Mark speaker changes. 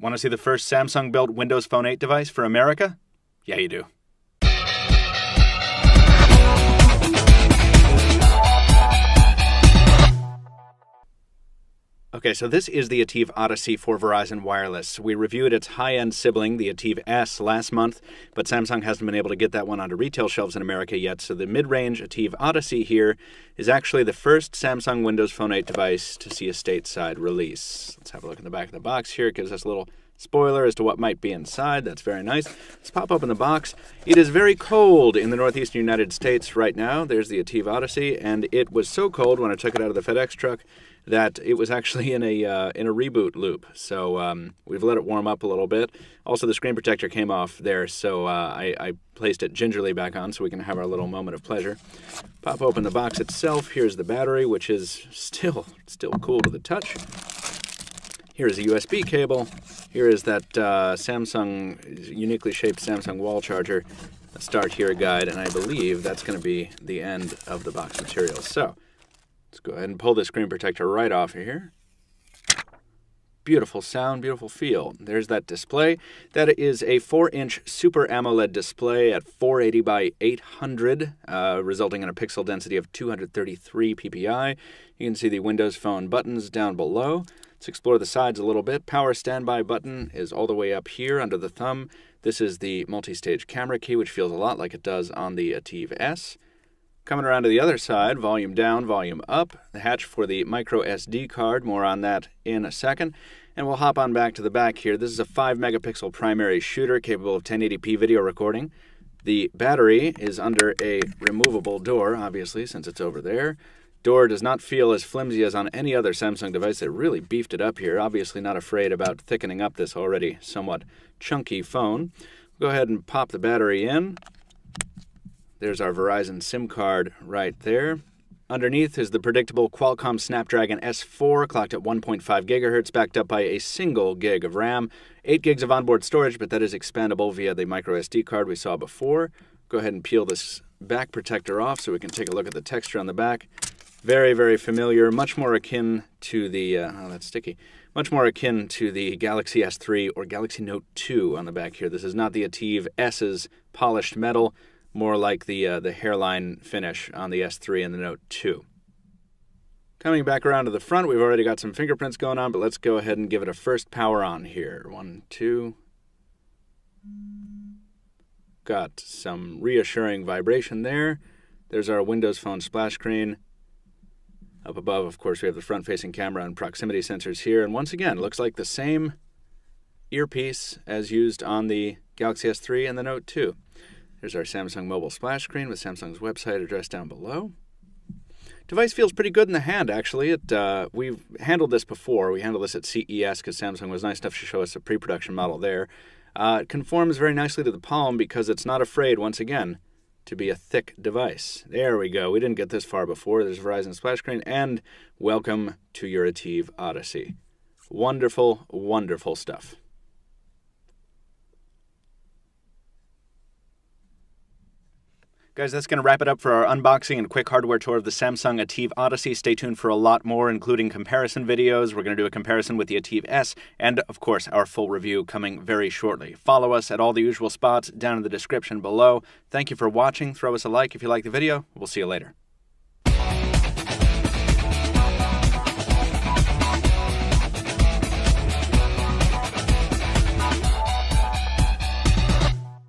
Speaker 1: Want to see the first Samsung-built Windows Phone 8 device for America? Yeah, you do. Okay, so this is the Ativ Odyssey for Verizon Wireless. We reviewed its high-end sibling, the Ativ S, last month, but Samsung hasn't been able to get that one onto retail shelves in America yet, so the mid-range Ativ Odyssey here is actually the first Samsung Windows Phone 8 device to see a stateside release. Let's have a look in the back of the box here. It gives us a little spoiler as to what might be inside. That's very nice. Let's pop open the box. It is very cold in the northeastern United States right now. There's the Ativ Odyssey, and it was so cold when I took it out of the FedEx truck that it was actually in a reboot loop. So we've let it warm up a little bit. Also, the screen protector came off there, so I placed it gingerly back on so we can have our little moment of pleasure. Pop open the box itself. Here's the battery, which is still cool to the touch. Here is a USB cable. Here is that Samsung, uniquely shaped Samsung wall charger. A start here guide, and I believe that's going to be the end of the box material. So let's go ahead and pull the screen protector right off of here. Beautiful sound, beautiful feel. There's that display. That is a 4-inch Super AMOLED display at 480 by 800, resulting in a pixel density of 233 ppi. You can see the Windows Phone buttons down below. Let's explore the sides a little bit. Power standby button is all the way up here under the thumb. This is the multi-stage camera key, which feels a lot like it does on the Ativ S. Coming around to the other side, volume down, volume up. The hatch for the micro SD card, more on that in a second. And we'll hop on back to the back here. This is a 5-megapixel primary shooter capable of 1080p video recording. The battery is under a removable door, obviously, since it's over there. Door does not feel as flimsy as on any other Samsung device. They really beefed it up here. Obviously not afraid about thickening up this already somewhat chunky phone. We'll go ahead and pop the battery in. There's our Verizon SIM card right there. Underneath is the predictable Qualcomm Snapdragon S4, clocked at 1.5 gigahertz, backed up by a single gig of RAM. 8 gigs of onboard storage, but that is expandable via the micro SD card we saw before. Go ahead and peel this back protector off so we can take a look at the texture on the back. Very, very familiar, much more akin to the, oh, that's sticky, much more akin to the Galaxy S3 or Galaxy Note 2 on the back here. This is not the Ativ S's polished metal, more like the hairline finish on the S3 and the Note 2. Coming back around to the front, we've already got some fingerprints going on, but let's go ahead and give it a first power on here. 1, 2. Got some reassuring vibration there. There's our Windows Phone splash screen. Up above, of course, we have the front-facing camera and proximity sensors here. And once again, looks like the same earpiece as used on the Galaxy S3 and the Note 2. There's our Samsung mobile splash screen with Samsung's website address down below. Device feels pretty good in the hand, actually. We've handled this before. We handled this at CES because Samsung was nice enough to show us a pre-production model there. It conforms very nicely to the palm because it's not afraid, once again, to be a thick device. There we go. We didn't get this far before. There's Verizon splash screen, and welcome to your Ativ Odyssey. Wonderful, wonderful stuff. Guys, that's going to wrap it up for our unboxing and quick hardware tour of the Samsung Ativ Odyssey. Stay tuned for a lot more, including comparison videos. We're going to do a comparison with the Ativ S, and, of course, our full review coming very shortly. Follow us at all the usual spots down in the description below. Thank you for watching. Throw us a like if you like the video. We'll see you later.